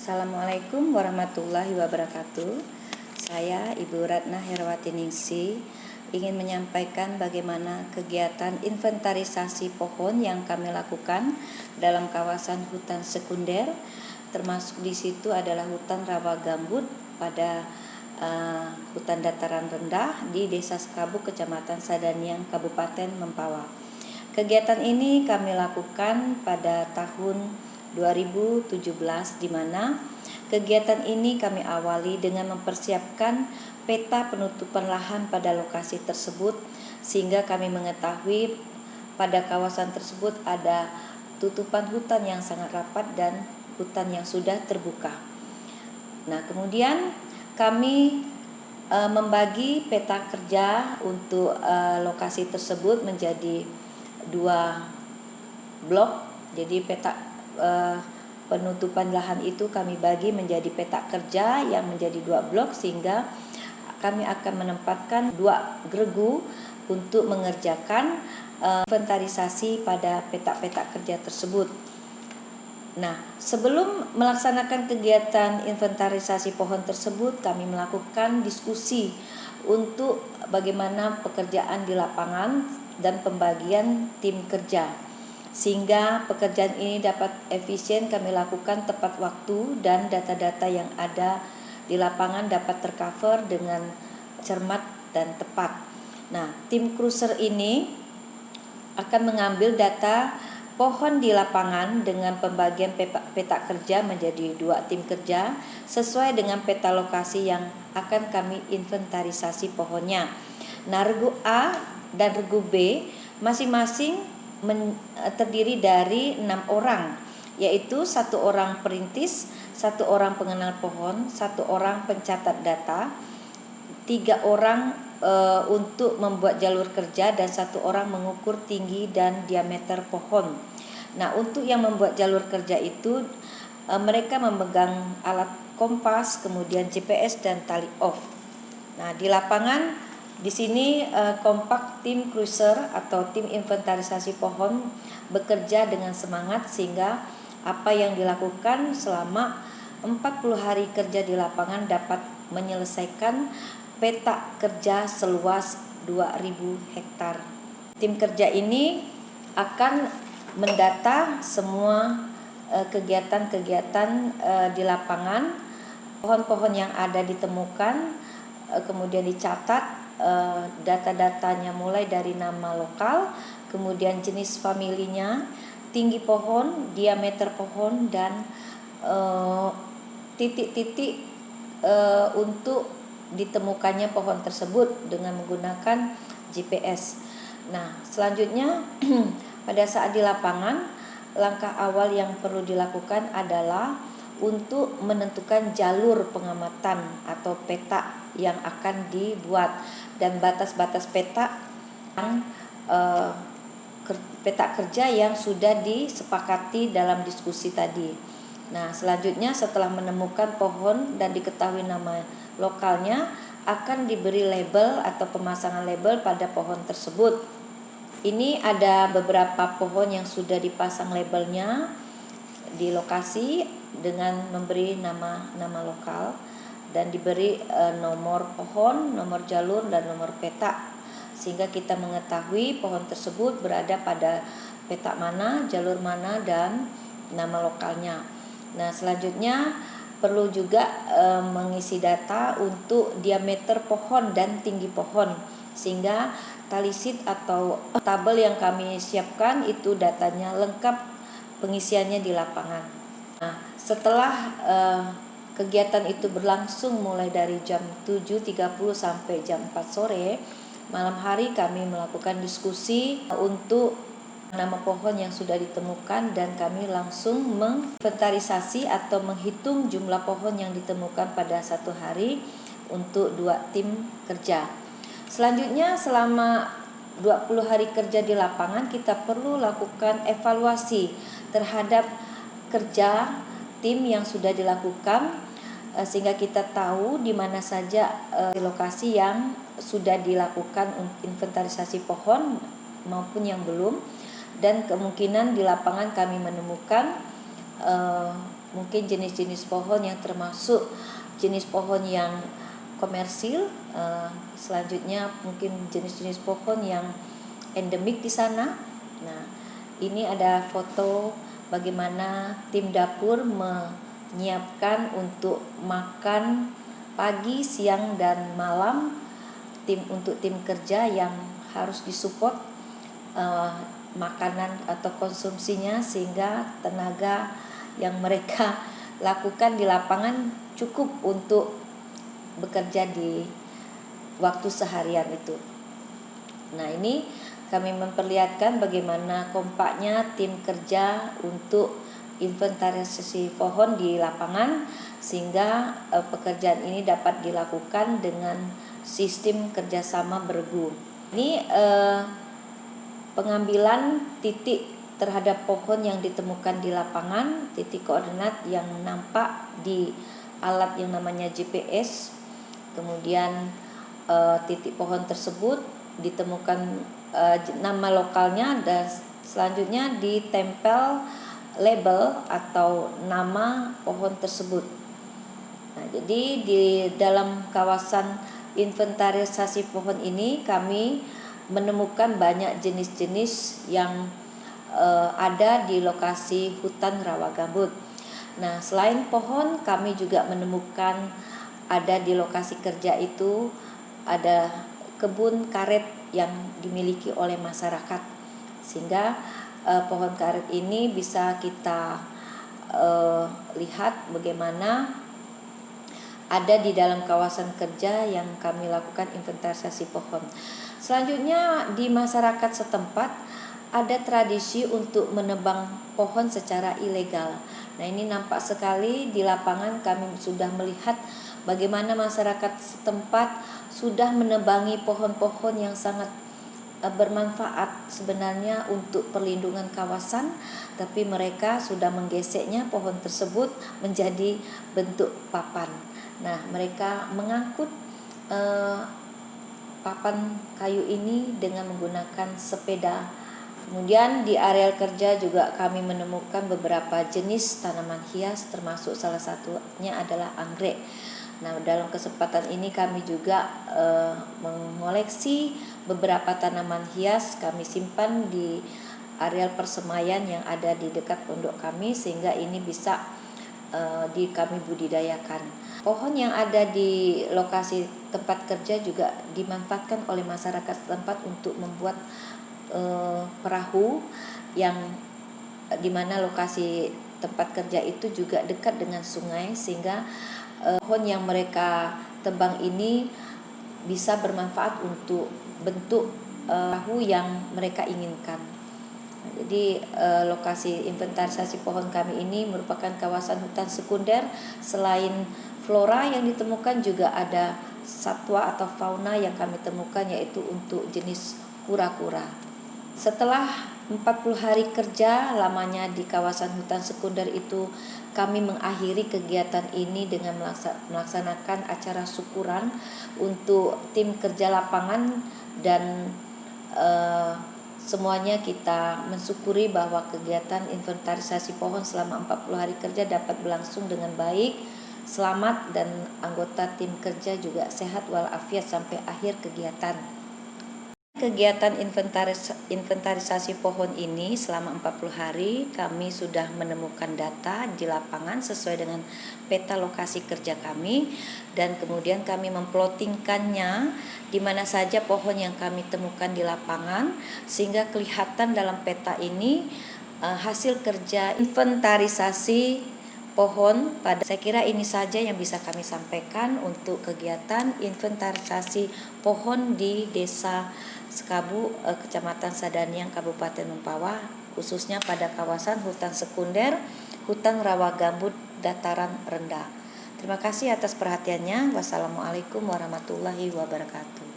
Assalamualaikum warahmatullahi wabarakatuh. Saya Ibu Ratna Herwati Ningsi ingin menyampaikan bagaimana kegiatan inventarisasi pohon yang kami lakukan dalam kawasan hutan sekunder, termasuk di situ adalah hutan rawa gambut pada hutan dataran rendah di Desa Sekabuk, Kecamatan Sadaniang, Kabupaten Mempawah. Kegiatan ini kami lakukan pada tahun 2017, di mana kegiatan ini kami awali dengan mempersiapkan peta penutupan lahan pada lokasi tersebut, sehingga kami mengetahui pada kawasan tersebut ada tutupan hutan yang sangat rapat dan hutan yang sudah terbuka. Nah, kemudian kami membagi peta kerja untuk lokasi tersebut menjadi 2 blok. Jadi peta penutupan lahan itu kami bagi menjadi peta kerja yang menjadi 2 blok, sehingga kami akan menempatkan 2 geregu untuk mengerjakan inventarisasi pada peta-peta kerja tersebut. Nah, sebelum melaksanakan kegiatan inventarisasi pohon tersebut, kami melakukan diskusi untuk bagaimana pekerjaan di lapangan dan pembagian tim kerja, sehingga pekerjaan ini dapat efisien kami lakukan tepat waktu dan data-data yang ada di lapangan dapat tercover dengan cermat dan tepat. Nah, tim cruiser ini akan mengambil data pohon di lapangan dengan pembagian peta kerja menjadi 2 tim kerja sesuai dengan peta lokasi yang akan kami inventarisasi pohonnya. Nah, regu A dan regu B masing-masing terdiri dari 6 orang, yaitu 1 orang perintis, 1 orang pengenal pohon, 1 orang pencatat data, 3 orang untuk membuat jalur kerja, dan 1 orang mengukur tinggi dan diameter pohon. Nah, untuk yang membuat jalur kerja itu mereka memegang alat kompas, kemudian GPS dan tali off. Nah, di lapangan di sini kompak tim cruiser atau tim inventarisasi pohon bekerja dengan semangat, sehingga apa yang dilakukan selama 40 hari kerja di lapangan dapat menyelesaikan peta kerja seluas 2000 hektar. Tim kerja ini akan mendata semua kegiatan-kegiatan di lapangan, pohon-pohon yang ada ditemukan, kemudian dicatat data-datanya mulai dari nama lokal, kemudian jenis familinya, tinggi pohon, diameter pohon, dan titik-titik untuk ditemukannya pohon tersebut dengan menggunakan GPS. Nah, selanjutnya pada saat di lapangan, langkah awal yang perlu dilakukan adalah untuk menentukan jalur pengamatan atau peta yang akan dibuat dan batas-batas peta yang peta kerja yang sudah disepakati dalam diskusi tadi. Nah, selanjutnya setelah menemukan pohon dan diketahui nama lokalnya, akan diberi label atau pemasangan label pada pohon tersebut. Ini ada beberapa pohon yang sudah dipasang labelnya di lokasi dengan memberi nama lokal dan diberi nomor pohon, nomor jalur, dan nomor peta, sehingga kita mengetahui pohon tersebut berada pada peta mana, jalur mana, dan nama lokalnya. Nah, selanjutnya perlu juga mengisi data untuk diameter pohon dan tinggi pohon, sehingga tali sheet atau tabel yang kami siapkan itu datanya lengkap pengisiannya di lapangan. Nah, setelah kegiatan itu berlangsung mulai dari jam 7.30 sampai jam 4 sore, malam hari kami melakukan diskusi untuk nama pohon yang sudah ditemukan, dan kami langsung menginventarisasi atau menghitung jumlah pohon yang ditemukan pada satu hari untuk 2 tim kerja. Selanjutnya, selama 20 hari kerja di lapangan, kita perlu lakukan evaluasi terhadap kerja tim yang sudah dilakukan, sehingga kita tahu di mana saja lokasi yang sudah dilakukan inventarisasi pohon maupun yang belum. Dan kemungkinan di lapangan kami menemukan mungkin jenis-jenis pohon yang termasuk jenis pohon yang komersil. Selanjutnya mungkin jenis-jenis pohon yang endemik di sana. Nah, ini ada foto bagaimana tim dapur menyiapkan untuk makan pagi, siang, dan malam untuk tim kerja yang harus disupport makanan atau konsumsinya, sehingga tenaga yang mereka lakukan di lapangan cukup untuk bekerja di waktu seharian itu. Nah, ini kami memperlihatkan bagaimana kompaknya tim kerja untuk inventarisasi pohon di lapangan, sehingga pekerjaan ini dapat dilakukan dengan sistem kerjasama bergu. Ini pengambilan titik terhadap pohon yang ditemukan di lapangan, titik koordinat yang nampak di alat yang namanya GPS. Kemudian titik pohon tersebut ditemukan nama lokalnya, dan selanjutnya ditempel label atau nama pohon tersebut. Nah, jadi di dalam kawasan inventarisasi pohon ini kami menemukan banyak jenis-jenis yang ada di lokasi hutan rawa gambut. Nah, selain pohon, kami juga menemukan ada di lokasi kerja itu ada kebun karet yang dimiliki oleh masyarakat, sehingga pohon karet ini bisa kita lihat bagaimana ada di dalam kawasan kerja yang kami lakukan inventarisasi pohon. Selanjutnya, di masyarakat setempat ada tradisi untuk menebang pohon secara ilegal. Nah, ini nampak sekali di lapangan. Kami sudah melihat bagaimana masyarakat setempat sudah menebangi pohon-pohon yang sangat bermanfaat sebenarnya untuk perlindungan kawasan, tapi mereka sudah menggeseknya pohon tersebut menjadi bentuk papan. Nah, mereka mengangkut papan kayu ini dengan menggunakan sepeda. Kemudian di areal kerja juga kami menemukan beberapa jenis tanaman hias, termasuk salah satunya adalah anggrek. Nah, dalam kesempatan ini kami juga mengoleksi beberapa tanaman hias, kami simpan di areal persemaian yang ada di dekat pondok kami, sehingga ini bisa kami budidayakan. Pohon yang ada di lokasi tempat kerja juga dimanfaatkan oleh masyarakat setempat untuk membuat perahu, yang dimana lokasi tempat kerja itu juga dekat dengan sungai, sehingga pohon yang mereka tebang ini bisa bermanfaat untuk bentuk perahu yang mereka inginkan. Jadi lokasi inventarisasi pohon kami ini merupakan kawasan hutan sekunder. Selain flora yang ditemukan, juga ada satwa atau fauna yang kami temukan, yaitu untuk jenis kura-kura. Setelah 40 hari kerja lamanya di kawasan hutan sekunder itu, kami mengakhiri kegiatan ini dengan melaksanakan acara syukuran untuk tim kerja lapangan, dan semuanya kita mensyukuri bahwa kegiatan inventarisasi pohon selama 40 hari kerja dapat berlangsung dengan baik, selamat, dan anggota tim kerja juga sehat walafiat sampai akhir kegiatan. Kegiatan inventarisasi pohon ini selama 40 hari kami sudah menemukan data di lapangan sesuai dengan peta lokasi kerja kami, dan kemudian kami memplotingkannya di mana saja pohon yang kami temukan di lapangan, sehingga kelihatan dalam peta ini hasil kerja inventarisasi pohon. Saya kira ini saja yang bisa kami sampaikan untuk kegiatan inventarisasi pohon di Desa Sekabu, Kecamatan Sadaniang, Kabupaten Mempawah, khususnya pada kawasan hutan sekunder, hutan rawa gambut dataran rendah. Terima kasih atas perhatiannya. Wassalamualaikum warahmatullahi wabarakatuh.